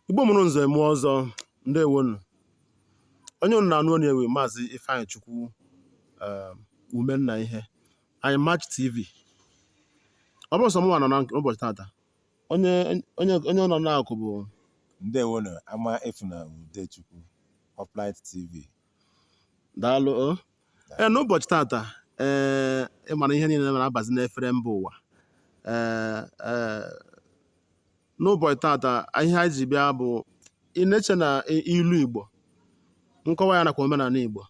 Igbo mụrụ nze mụọ ọzọ, ndewonu. Onye unu na-anụ onye ewe Maazị Ifeanyị Chukwu Umenna ihe anyị Match TV. Ọ bụrụ sọ mụnwa nọ n'ụbọchị tata, onye nọ n'akụ bụ ndewonu ama efu na Udechukwu Uplight TV. Daalụ. N'ụbọchị tata ịmara ihe niile na-abazi n'efere mba ụwa. N'ụbọchị tata ihe anyị ji bịa bụ ị na-eche na ilu Igbo, nkọwa ya nakwa omenala Igbo.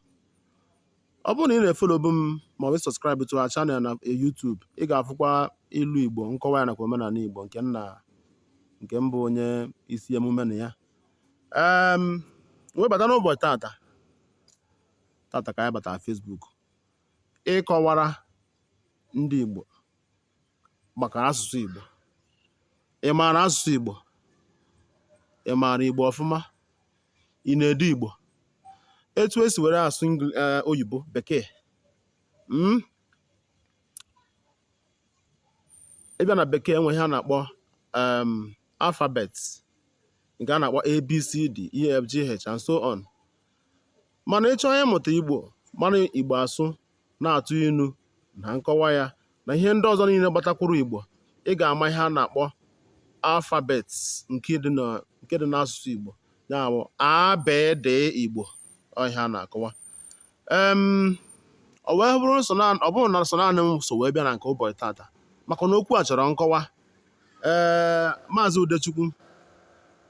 Ọ bụrụ na ị na-efolobu m ma ọ bụ subscribe to our channel na YouTube, ị ga-afụkwa ilu Igbo, nkọwa ya nakwa omenala Igbo nke mbụ onye isi emume na ya. Webata n'ụbọchị tata ka anyị batara Facebook ịkọwara ndị Igbo maka asụsụ Igbo. Ị maara asụsụ Igbo? Ị maara Igbo ọfụma? Ị na-ede Igbo? Etu esi were asụ oyibo, bekee. Ịbịa na bekee enwe ihe a na-akpọ alphabet, nke a na-akpọ ABCD, EFGH and so on. Mana ị chọọ ịmụta Igbo, mara Igbo asụ, na-atụ ilu na nkọwa ya na ihe ndị ọzọ niile gbatakwuru Igbo, ị ga-ama ihe a na-akpọ alphabet nke dị n'asụsụ Igbo, ya bụ ABD Igbo. Ọ ihe a na-akọwa. Ọ bụrụ na so naanị m so wee bịa na nke ụbọchị tata, maka na okwu a chọrọ nkọwa. Maazị Udechukwu,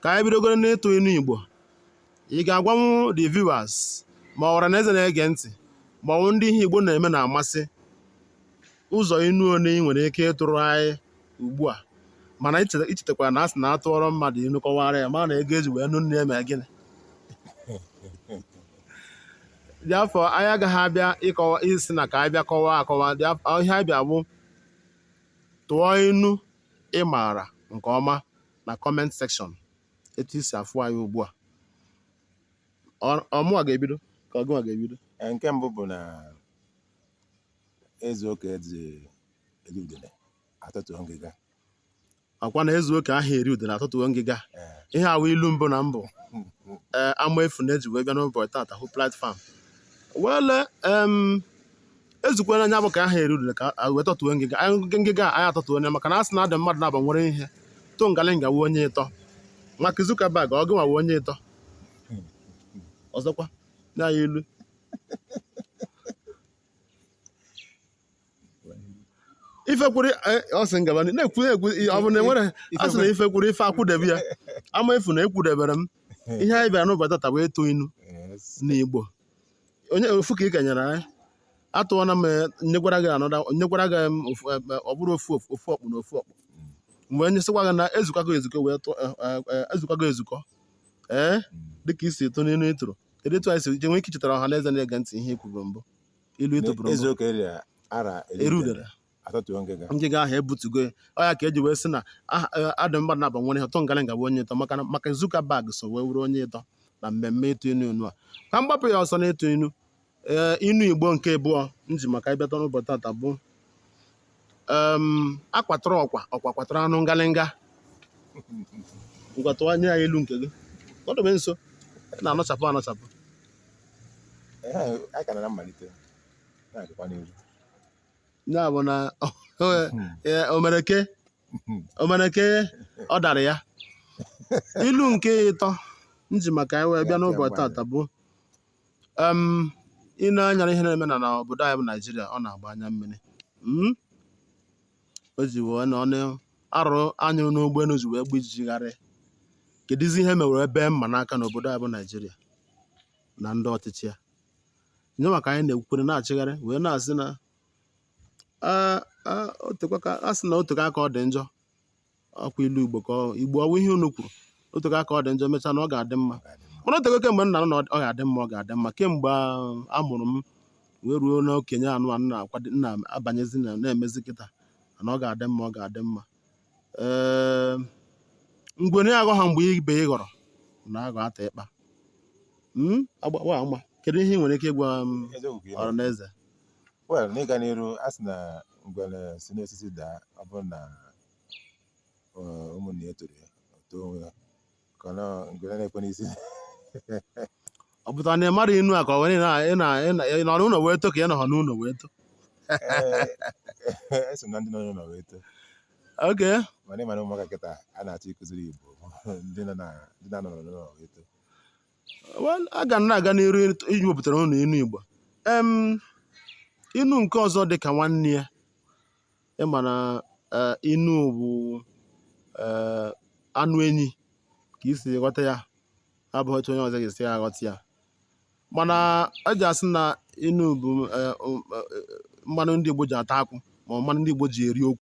ka anyị bidogoro n'ịtụ ilu Igbo. Ị ga-agwa m the viewers ma ọ na eze na-ege ntị ma ọ ndị ihe Igbo na-eme na-amasị, ụzọ inu one ị nwere ike ịtụrụ anyị ugbu a, mana ichetakwa na asị na atụọrọ mmadụ inu kọwara ya, ma na ego eji wee nụ nne ya ma gịnị. Dị afọ anyị agaghị abịa ịkọwa isi na ka anyị bịa kọwaa akọwa. Ihe anyị bịa bụ tụọ inu ị maara nke ọma na comment section, etu isi afụ anyị ugbu a. Ọmụwa ga-ebido ka ọgụnwa ga-ebido. Nke mbụ bụ na ezu oke eri udele atụtụọ ngịga. Akwa na ezu oke ahụ eri udele atụtụọ ngịga. Ihe awụ ilu mbụ na mbụ ama efu na-eji wee bịa n'ụbọchị tata hụ platform. Wele ezukwana anya bụ ka ahụ eri udele ka wee tọtụọ ngịga. Ngịga anyị atọtụọ onye maka na asị na adị mmadụ na-aba nwere ihe to ngalinga wu onye ịtọ, maka Zuckerberg ọ gịnwa wu onye ịtọ. Ọzọkwa na ya ilu ifekwuri ọsị ngaba na-ekwu ọ bụ na enwere asị na ifekwuri ife akwụdebe ya. Ama efu na ekwudebere m ihe anyị bịara n'ụbọchị tata wee tụọ inu n'Igbo. Onye ofu ka ị kenyere anyị atụọna m nyekwara gị ọ bụrụ ofu ọkpụ na ofu ọkpụ mgbe onye sịkwa gị na ezukwago ezukọ dịka isi eto n'inu ịtụrụ. Kedu etu anyị si nwee ike ichetara ọha na eze na-ege ntị ihe ikwuru mbụ ilu ịtụpụrụ eri udele ngịga ahụ ebutugo ya. Ọ ya ka eji wee sị na adị mmadụ na-aba nwere ihe tọ ngalinga bụ onye ịtọ, maka Zuckerberg so wee wuru onye ịtọ na mmemme ịtụ inu a. Ka m gbapụ ya ọsọ n'ịtụ inu. Inu Igbo nke abụọ nji maka ịbịata n'ụbọchị tata bụ akwatara ọkwa kwatara anụ ngalinga. Ngwa tụọ anya ya ilu nke gị. Ọdụbe nso na-anọchapụ. Ya bụ na omereke ọ dara ya. Ilu nke ịtọ nji maka anyị wee bịa n'ụbọchị tata bụ ị na-anya ihe na-eme na obodo anyị bụ Naijiria, ọ na-agba anya mmiri. O ji wee na ọnụ arụ anyụ n'ụgbọelu ji wee gbijigharị. Kedizi ihe mewere ebe mma n'aka n'obodo anyị bụ Naijiria na ndị ọchịchị ya. Nye maka anyị na-ekwukwere na-achịgharị wee na-asị na asị na otu aka ọ dị njọ. Ọkwa ilu Igbo ka Igbo ọwụ ihe unu kwuru. Otu aka ọ dị njọ mechaa na ọ ga-adị mma. Mana otego kemgbe nna na ọ ga-adị mma, ọ ga-adị mma kemgbe a mụrụ m wee ruo n'okenye anụ na-akwado na-abanyezi na-emezi kịta na ọ ga-adị mma, ọ ga-adị mma. Ngwere aghọ ha mgbe ibe ị ghọrọ na aghọ ata ịkpa. Agbawa kedu ihe ị nwere ike ịgwa ọrụ na eze? N'ịga n'iru, a sị na ngwere si n'osisi daa, ọ bụrụ na ụmụnne ya toro na-eto onwe ya ka ọ nọ nke na-ekwe n'isi. Ọ pụtara na ị mara inu a ka ọ wee ị nọ n'ụlọ wee to ka ị nọ n'ụlọ wee to. Eso na ndị nọ n'ụlọ wee too. Okay. Mana ịma na ụmụaka kịta a na-achọ ịkụziri Igbo ndị na-anọ n'ụlọ wee too. Well, aga na-aga n'iru iwepụtara ụlọ inu Igbo. Inu nke ọzọ dị ka nwanne ya ịma na inu bụ anụ enyi ka isi ghọta ya, abụghị otu onye ọzọ ga-esi aghọta ya. Mana eji asị na inu bụ mmanụ ndị Igbo ji ata akpụ ma mmanụ ndị Igbo ji eri okwu.